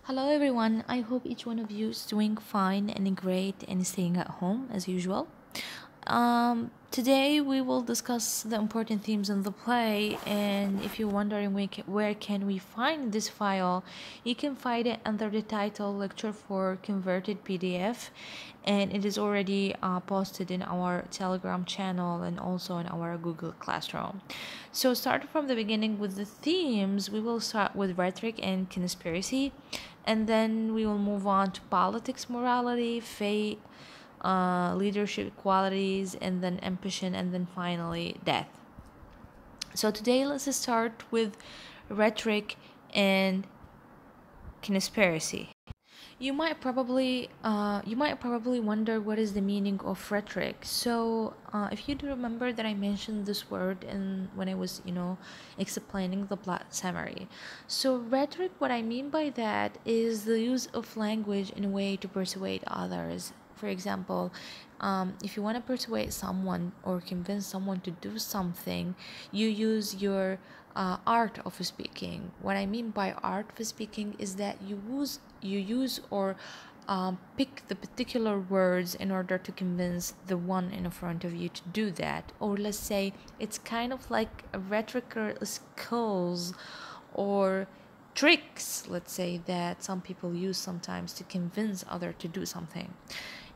Hello everyone, I hope each one of you is doing fine and great and staying at home as usual. Today we will discuss the important themes in the play, and if you're wondering where can we find this file, you can find it under the title Lecture for Converted PDF, and it is already posted in our Telegram channel and also in our Google Classroom. So starting from the beginning with the themes, we will start with rhetoric and conspiracy, and then we will move on to politics, morality, fate, leadership qualities, and then ambition, and then finally death. So today let's start with rhetoric and conspiracy. You might probably wonder what is the meaning of rhetoric. So if you do remember that I mentioned this word in when I was explaining the plot summary. So rhetoric, what I mean by that is the use of language in a way to persuade others. For example, if you want to persuade someone or convince someone to do something, you use your art of speaking. What I mean by art of speaking is that you use or pick the particular words in order to convince the one in front of you to do that. Or let's say it's kind of like a rhetorical skills or tricks, let's say, that some people use sometimes to convince other to do something.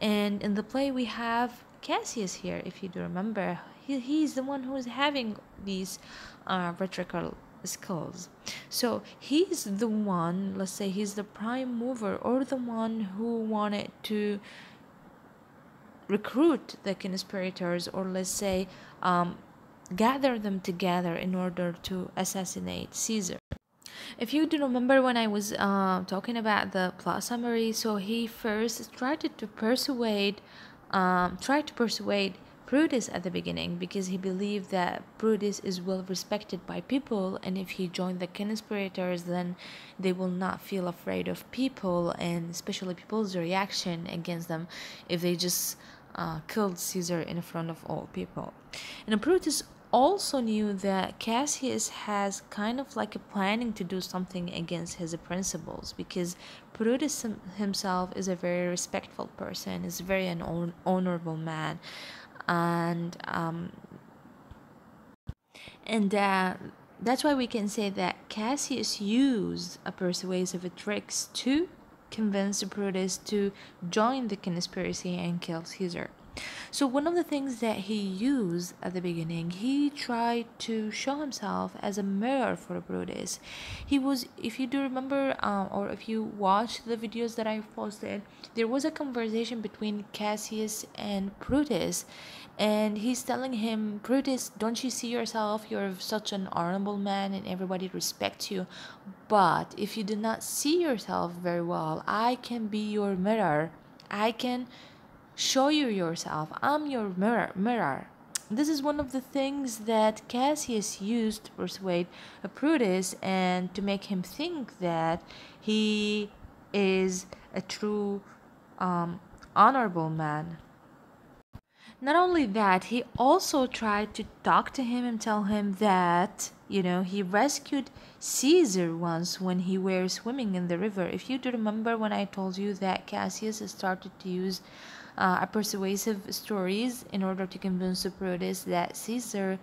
And in the play we have Cassius here, if you do remember. He's the one who is having these rhetorical skills. So he's the one, let's say he's the prime mover or the one who wanted to recruit the conspirators, or let's say gather them together in order to assassinate Caesar. If you do remember when I was talking about the plot summary, so he first tried to persuade Brutus at the beginning, because he believed that Brutus is well respected by people, and if he joined the conspirators, then they will not feel afraid of people, and especially people's reaction against them if they just killed Caesar in front of all people. And Brutus also knew that Cassius has kind of like a planning to do something against his principles, because Brutus himself is a very respectful person, is very an honorable man, and that's why we can say that Cassius used a persuasive tricks to convince Brutus to join the conspiracy and kill Caesar. So one of the things that he used at the beginning, he tried to show himself as a mirror for Brutus. He was, if you do remember, or if you watch the videos that I've posted, there was a conversation between Cassius and Brutus, and he's telling him, Brutus, don't you see yourself? You're such an honorable man and everybody respects you. But if you do not see yourself very well, I can be your mirror. I can show you yourself. I'm your mirror. This is one of the things that Cassius used to persuade Brutus and to make him think that he is a true honorable man. Not only that, he also tried to talk to him and tell him that, he rescued Caesar once when he were swimming in the river. If you do remember when I told you that Cassius started to use persuasive stories in order to convince Brutus that Caesar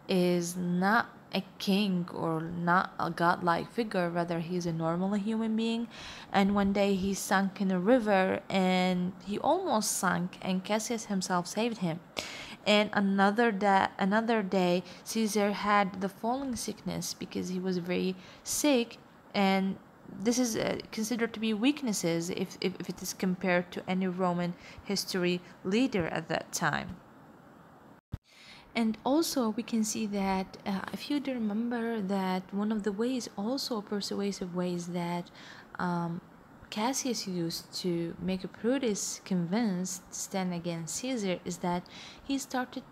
is not a king or not a godlike figure, rather he's a normal human being. And one day he sunk in a river and he almost sank, and Cassius himself saved him. And another day Caesar had the falling sickness because he was very sick, and this is considered to be weaknesses if it is compared to any Roman history leader at that time. And also we can see that if you do remember that one of the ways, also persuasive ways, that Cassius used to make Brutus convinced to stand against Caesar is that he started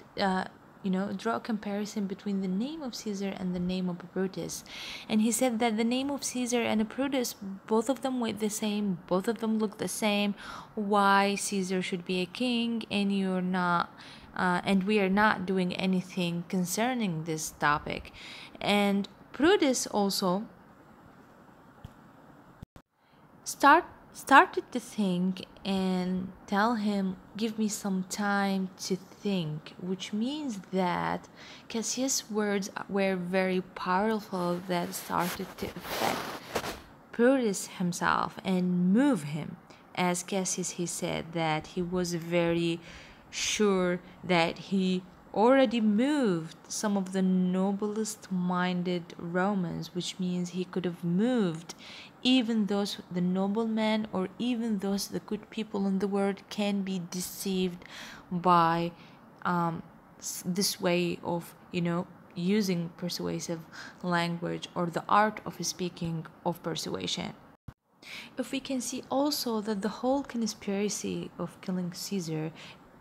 draw a comparison between the name of Caesar and the name of Brutus. And he said that the name of Caesar and Brutus, both of them weigh the same, both of them look the same. Why Caesar should be a king and you're not, and we are not doing anything concerning this topic. And Brutus also started to think and tell him, give me some time to think, which means that Cassius' words were very powerful, that started to affect Brutus himself and move him. As Cassius, he said that he was very sure that he already moved some of the noblest minded Romans, which means he could have moved even those the noblemen, or even those the good people in the world can be deceived by this way of using persuasive language, or the art of speaking of persuasion. If we can see also that the whole conspiracy of killing Caesar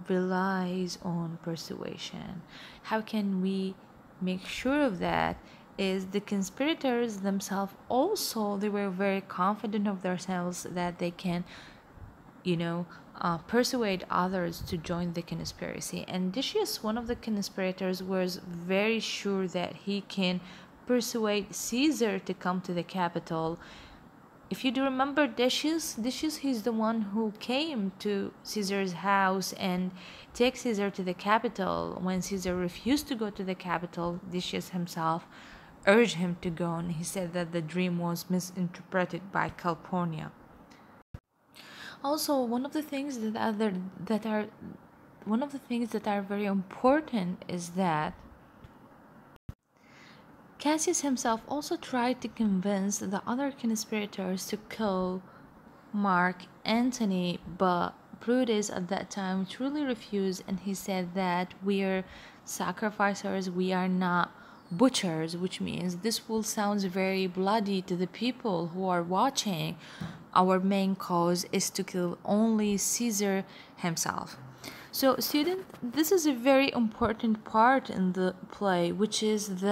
relies on persuasion. How can we make sure of that? Is the conspirators themselves also, they were very confident of themselves that they can persuade others to join the conspiracy. And Decius, one of the conspirators, was very sure that he can persuade Caesar to come to the capital. If you do remember Decius, he's the one who came to Caesar's house and take Caesar to the capital. When Caesar refused to go to the capital, Decius himself urged him to go, and he said that the dream was misinterpreted by Calpurnia. Also, one of the things that are very important is that Cassius himself also tried to convince the other conspirators to kill Mark Antony, but Brutus at that time truly refused, and he said that we are sacrificers, we are not butchers, which means this will sound very bloody to the people who are watching. Our main cause is to kill only Caesar himself. So, student, this is a very important part in the play, which is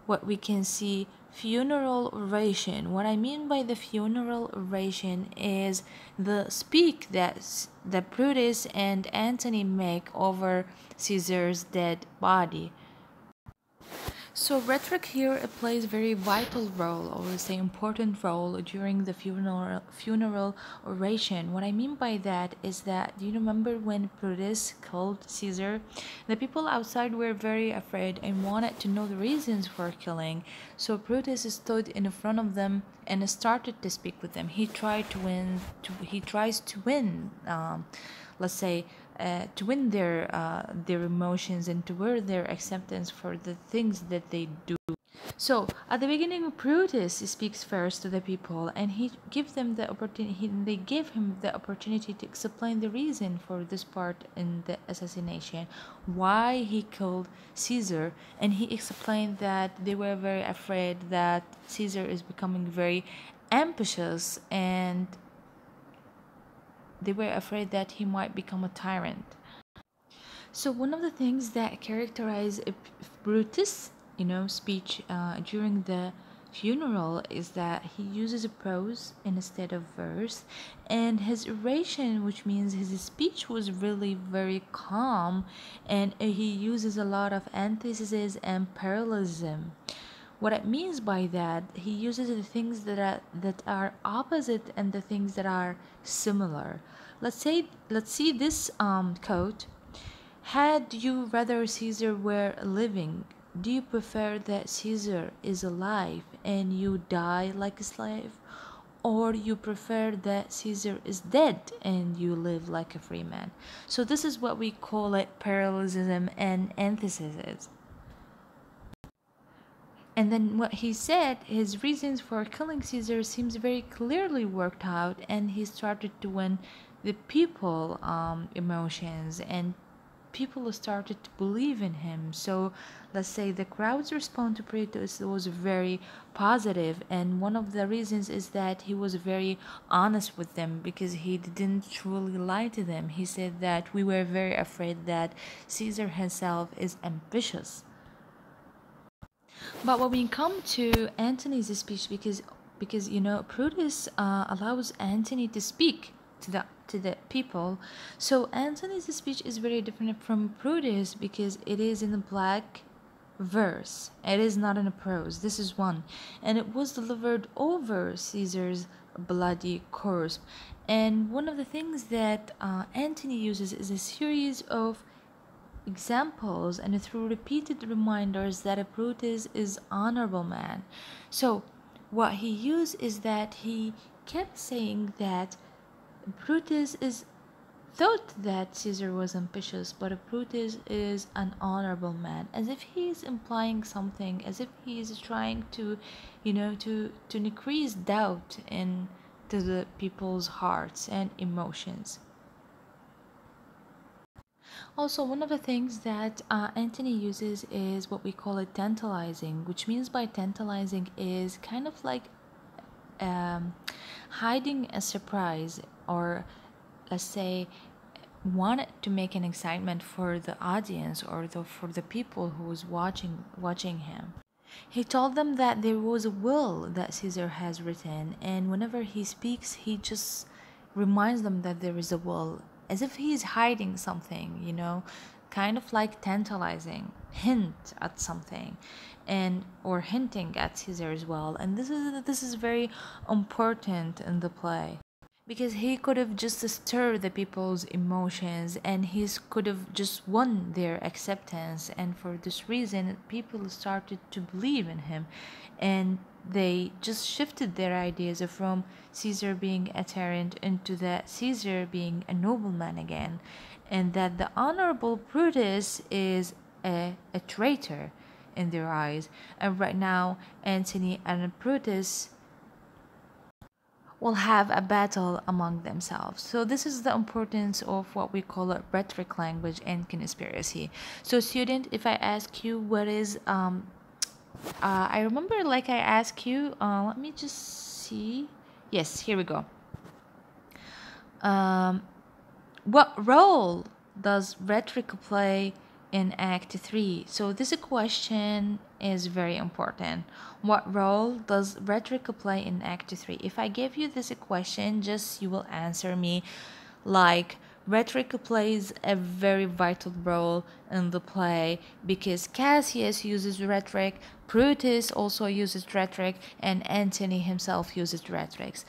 what we can see, funeral oration. What I mean by the funeral oration is the speak that Brutus and Antony make over Caesar's dead body. So rhetoric here plays a very vital role, or say important role, during the funeral oration. What I mean by that is that, do you remember when Brutus killed Caesar? The people outside were very afraid and wanted to know the reasons for killing. So Brutus stood in front of them and started to speak with them. He tries to win, let's say, to win their emotions and to win their acceptance for the things that they do. So at the beginning, Brutus speaks first to the people, and he gives them the opportunity. They give him the opportunity to explain the reason for this part in the assassination, why he killed Caesar, and he explained that they were very afraid that Caesar is becoming very ambitious, and they were afraid that he might become a tyrant. So one of the things that characterize Brutus, speech during the funeral is that he uses a prose instead of verse, and his oration, which means his speech, was really very calm, and he uses a lot of antithesis and parallelism. What it means by that, he uses the things that are opposite and the things that are similar. Let's see this quote. Had you rather Caesar were living? Do you prefer that Caesar is alive and you die like a slave? Or you prefer that Caesar is dead and you live like a free man? So this is what we call it parallelism and antithesis. And then what he said, his reasons for killing Caesar seems very clearly worked out, and he started to win the people emotions, and people started to believe in him. So let's say the crowd's response to Brutus was very positive, and one of the reasons is that he was very honest with them, because he didn't truly lie to them. He said that we were very afraid that Caesar himself is ambitious. But when we come to Antony's speech, because Brutus allows Antony to speak to the people, so Antony's speech is very different from Brutus because it is in a black verse. It is not in a prose. This is one, and it was delivered over Caesar's bloody corpse. And one of the things that Antony uses is a series of examples and through repeated reminders that a Brutus is honorable man. So what he used is that he kept saying that Brutus is thought that Caesar was ambitious, but Brutus is an honorable man, as if he is implying something, as if he is trying to, to increase doubt into the people's hearts and emotions. Also, one of the things that Antony uses is what we call it tantalizing, which means by tantalizing is kind of like um, hiding a surprise, or let's say wanted to make an excitement for the audience or for the people who was watching him. He told them that there was a will that Caesar has written, and whenever he speaks, he just reminds them that there is a will, as if he is hiding something, kind of like tantalizing, hint at something, and or hinting at Caesar as well. And this is very important in the play, because he could have just stirred the people's emotions, and he could have just won their acceptance, and for this reason people started to believe in him, and they just shifted their ideas from Caesar being a tyrant into that Caesar being a nobleman again, and that the honorable Brutus is a traitor in their eyes. And right now Antony and Brutus will have a battle among themselves. So this is the importance of what we call a rhetoric language and conspiracy. So student, if I ask you what is I remember like I asked you, let me just see. Yes, here we go. What role does rhetoric play in Act 3? So this question is very important. What role does rhetoric play in Act 3? If I give you this question, just you will answer me like rhetoric plays a very vital role in the play, because Cassius uses rhetoric, Brutus also uses rhetoric, and Antony himself uses rhetoric.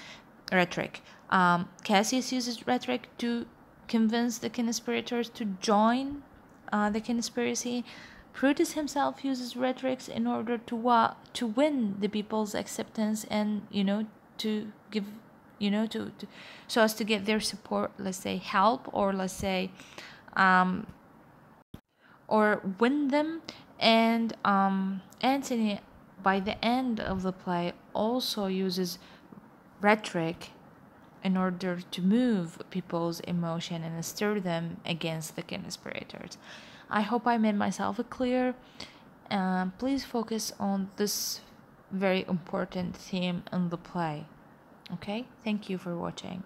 Cassius uses rhetoric to convince the conspirators to join the conspiracy. Brutus himself uses rhetorics in order to win the people's acceptance, and to give to so as to get their support, let's say help, or let's say or win them. And Antony, by the end of the play, also uses rhetoric in order to move people's emotion and stir them against the conspirators. I hope I made myself clear. Please focus on this very important theme in the play. Okay, thank you for watching.